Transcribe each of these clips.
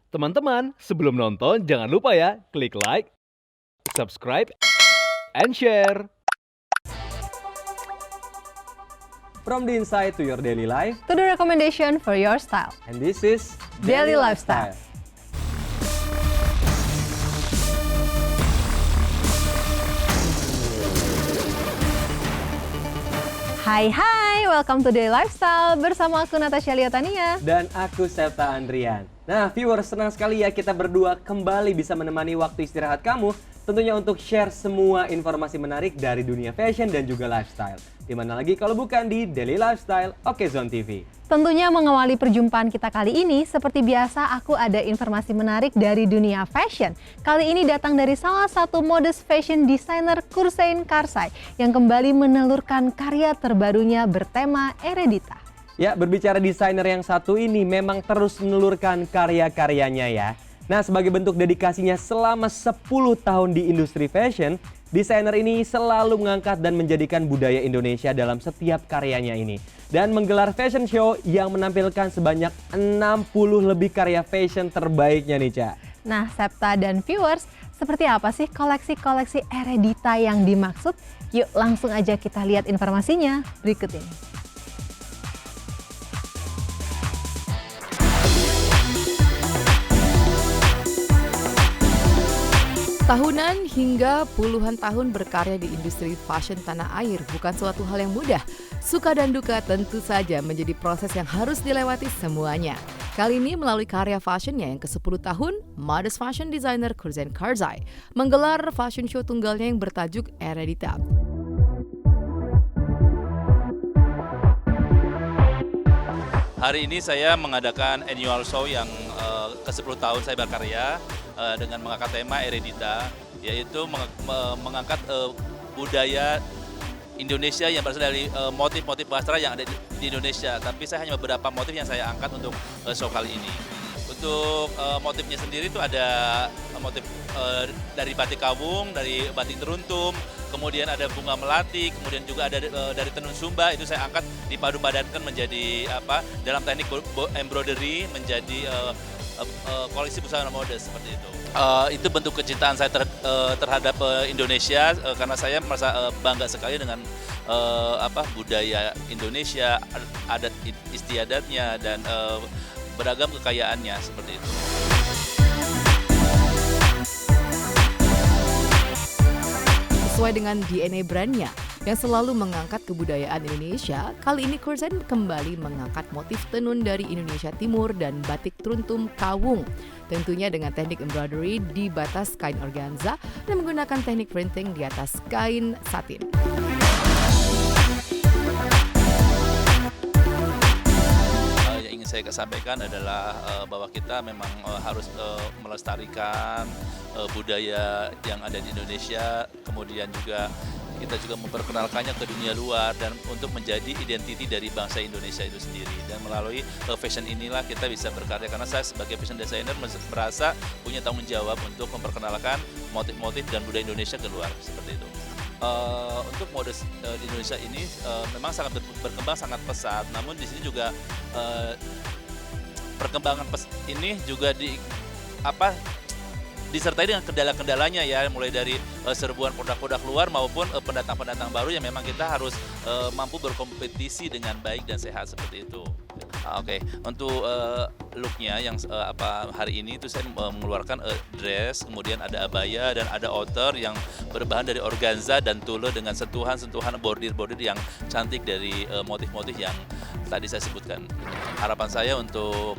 Teman-teman, sebelum nonton jangan lupa ya, klik like, subscribe, and share. From the inside to your daily life, To the recommendation for your style. and this is Daily Lifestyle. Hai, welcome to Daily Lifestyle bersama aku Natasha Liatania. Dan aku Septa Andrian. Nah, viewers, senang sekali ya kita berdua kembali bisa menemani waktu istirahat kamu, tentunya untuk share semua informasi menarik dari dunia fashion dan juga lifestyle. Dimana lagi kalau bukan di Daily Lifestyle Okezone TV. Tentunya mengawali perjumpaan kita kali ini, seperti biasa aku ada informasi menarik dari dunia fashion. Kali ini datang dari salah satu modest fashion designer Kursain Karsai yang kembali menelurkan karya terbarunya bertema Eredita. Ya, berbicara desainer yang satu ini memang terus menelurkan karya-karyanya ya. Nah, sebagai bentuk dedikasinya selama 10 tahun di industri fashion, desainer ini selalu mengangkat dan menjadikan budaya Indonesia dalam setiap karyanya ini. Dan menggelar fashion show yang menampilkan sebanyak 60 lebih karya fashion terbaiknya nih, Ca. Nah, Septa dan viewers, seperti apa sih koleksi-koleksi Eredita yang dimaksud? Yuk langsung aja kita lihat informasinya berikut ini. Tahunan hingga puluhan tahun berkarya di industri fashion tanah air bukan suatu hal yang mudah. Suka dan duka tentu saja menjadi proses yang harus dilewati semuanya. Kali ini melalui karya fashionnya yang ke-10 tahun, modest fashion designer Kursain Karsai menggelar fashion show tunggalnya yang bertajuk Eredita. Hari ini saya mengadakan annual show yang ke-10 tahun saya berkarya dengan mengangkat tema Eredita, yaitu mengangkat budaya Indonesia yang berasal dari motif-motif basra yang ada di Indonesia. Tapi saya hanya beberapa motif yang saya angkat untuk show kali ini. Untuk motifnya sendiri itu ada motif dari batik kawung, dari batik teruntum, kemudian ada bunga melati, kemudian juga ada dari tenun sumba. Itu saya angkat dipadu-padankan menjadi dalam teknik embroidery menjadi koleksi busana modest seperti itu. Itu bentuk kecintaan saya terhadap Indonesia karena saya merasa bangga sekali dengan budaya Indonesia, adat istiadatnya dan beragam kekayaannya seperti itu. Sesuai dengan DNA brandnya yang selalu mengangkat kebudayaan Indonesia, kali ini Kursain kembali mengangkat motif tenun dari Indonesia Timur dan batik teruntum kawung. Tentunya dengan teknik embroidery di batas kain organza dan menggunakan teknik printing di atas kain satin. Yang ingin saya sampaikan adalah bahwa kita memang harus melestarikan budaya yang ada di Indonesia, kemudian juga kita juga memperkenalkannya ke dunia luar dan untuk menjadi identiti dari bangsa Indonesia itu sendiri. Dan melalui fashion inilah kita bisa berkarya, karena saya sebagai fashion designer merasa punya tanggung jawab untuk memperkenalkan motif-motif dan budaya Indonesia ke luar, seperti itu. Untuk mode di Indonesia ini memang sangat berkembang sangat pesat, namun di sini juga perkembangan ini juga disertai dengan kendala-kendalanya ya, mulai dari serbuan produk-produk luar maupun pendatang-pendatang baru yang memang kita harus mampu berkompetisi dengan baik dan sehat seperti itu. Oke. Untuk looknya yang hari ini itu saya mengeluarkan dress, kemudian ada abaya dan ada outer yang berbahan dari organza dan tulle dengan sentuhan-sentuhan bordir-bordir yang cantik dari motif-motif yang tadi saya sebutkan. Harapan saya untuk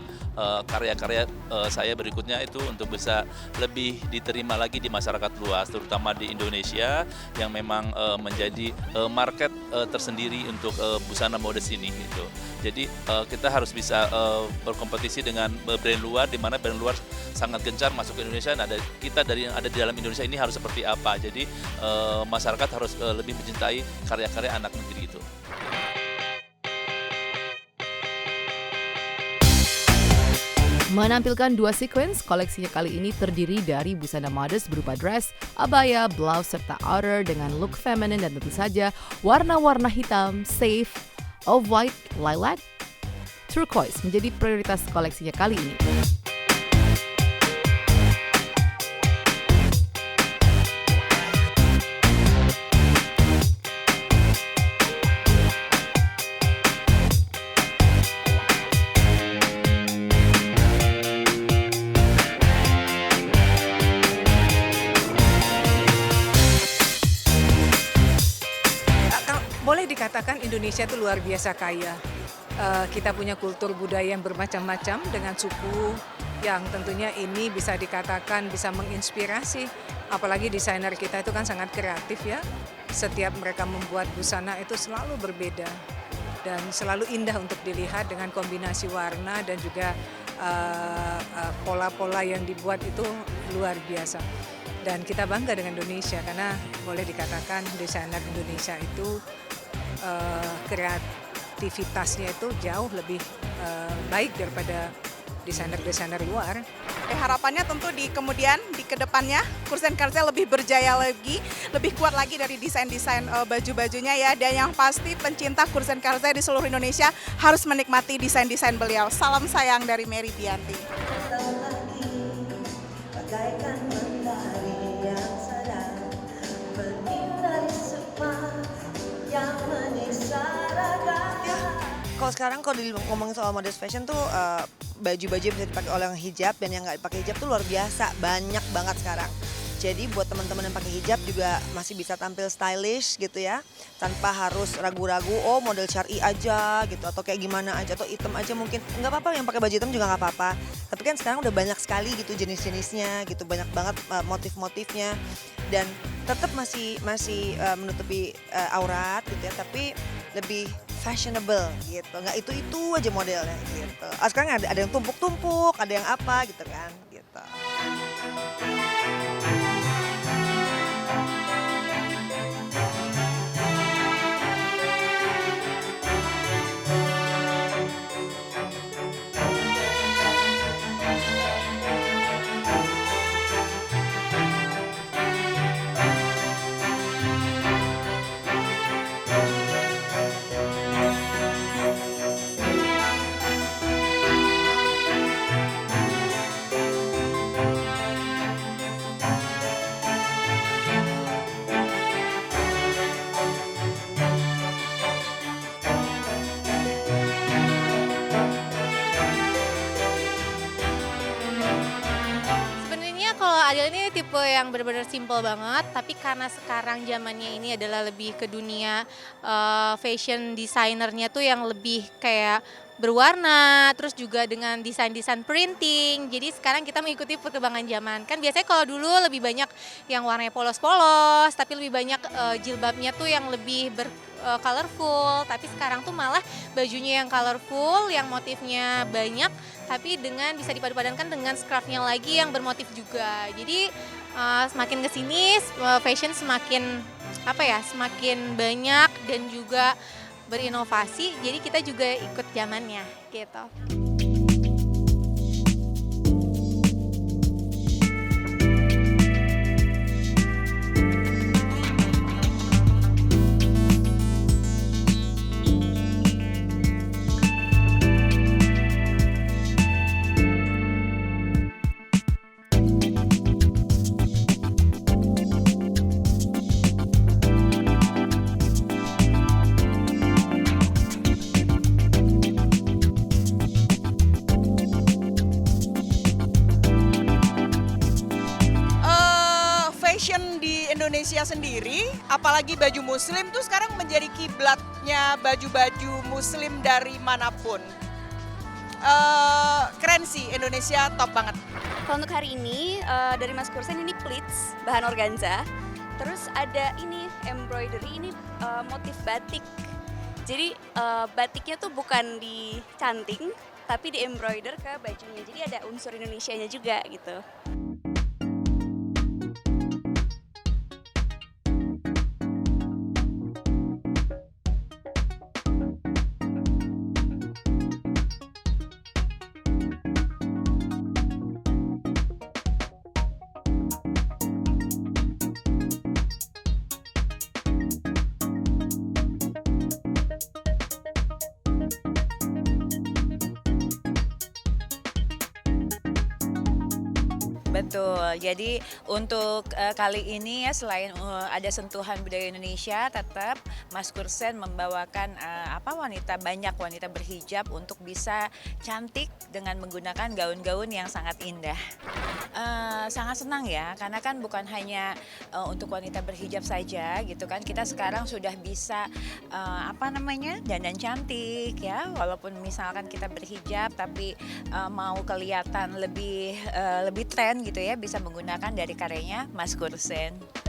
karya-karya saya berikutnya itu untuk bisa lebih diterima lagi di masyarakat luas, terutama di Indonesia yang memang menjadi market tersendiri untuk busana modest ini gitu. Jadi kita harus bisa berkompetisi dengan brand luar, di mana brand luar sangat gencar masuk ke Indonesia. Nah, kita dari yang ada di dalam Indonesia ini harus seperti apa? Jadi masyarakat harus lebih mencintai karya-karya anak negeri itu. Menampilkan 2 sequence, koleksinya kali ini terdiri dari busana modest berupa dress, abaya, blouse, serta outer dengan look feminine dan tentu saja warna-warna hitam, safe, off-white, lilac, turquoise menjadi prioritas koleksinya kali ini. katakan Indonesia itu luar biasa kaya. Kita punya kultur budaya yang bermacam-macam dengan suku yang tentunya ini bisa dikatakan bisa menginspirasi. Apalagi desainer kita itu kan sangat kreatif ya. Setiap mereka membuat busana itu selalu berbeda dan selalu indah untuk dilihat dengan kombinasi warna dan juga pola-pola yang dibuat itu luar biasa. Dan kita bangga dengan Indonesia karena boleh dikatakan desainer Indonesia itu kreativitasnya itu jauh lebih baik daripada desainer-desainer luar. Harapannya tentu di kedepannya Kursen Karsai lebih berjaya lagi, lebih kuat lagi dari desain-desain baju-bajunya ya. Dan yang pasti pencinta Kursen Karsai di seluruh Indonesia harus menikmati desain-desain beliau. Salam sayang dari Mary Dianti. Kalau sekarang ngomongin soal modest fashion tuh baju-baju yang bisa dipakai oleh yang hijab dan yang nggak dipakai hijab tuh luar biasa, banyak banget sekarang. Jadi buat teman-teman yang pakai hijab juga masih bisa tampil stylish gitu ya, tanpa harus ragu-ragu oh model syar'i aja gitu atau kayak gimana aja atau hitam aja mungkin nggak apa-apa, yang pakai baju hitam juga nggak apa-apa. Tapi kan sekarang udah banyak sekali gitu jenis-jenisnya gitu, banyak banget motif-motifnya dan tetap masih menutupi aurat gitu ya, tapi lebih fashionable gitu, nggak itu aja modelnya gitu. Sekarang ada yang tumpuk-tumpuk, ada yang apa gitu kan gitu. Adele ini tipe yang benar-benar simple banget, tapi karena sekarang zamannya ini adalah lebih ke dunia fashion desainernya tuh yang lebih kayak berwarna, terus juga dengan desain-desain printing. Jadi sekarang kita mengikuti perkembangan zaman. Kan biasanya kalau dulu lebih banyak yang warnanya polos-polos, tapi lebih banyak jilbabnya tuh yang lebih colorful. Tapi sekarang tuh malah bajunya yang colorful, yang motifnya banyak, tapi dengan bisa dipadu-padankan dengan scarfnya lagi yang bermotif juga. Jadi semakin kesini fashion semakin semakin banyak dan juga berinovasi, jadi kita juga ikut zamannya gitu. Indonesia sendiri, apalagi baju muslim tuh sekarang menjadi kiblatnya baju-baju muslim dari manapun. Keren sih, Indonesia top banget. Kalau untuk hari ini dari Mas Kursen ini pleats, bahan organza. Terus ada ini embroidery, ini motif batik. Jadi batiknya tuh bukan dicanting, tapi di embroider ke bajunya. Jadi ada unsur Indonesianya juga gitu. Betul. Jadi untuk kali ini ya selain ada sentuhan budaya Indonesia, tetap Mas Kursen membawakan banyak wanita berhijab untuk bisa cantik dengan menggunakan gaun-gaun yang sangat indah. Sangat senang ya, karena kan bukan hanya untuk wanita berhijab saja gitu kan. Kita sekarang sudah bisa dandan cantik ya, walaupun misalkan kita berhijab tapi mau kelihatan lebih tren gitu ya, bisa menggunakan dari karyanya Mas Kursen.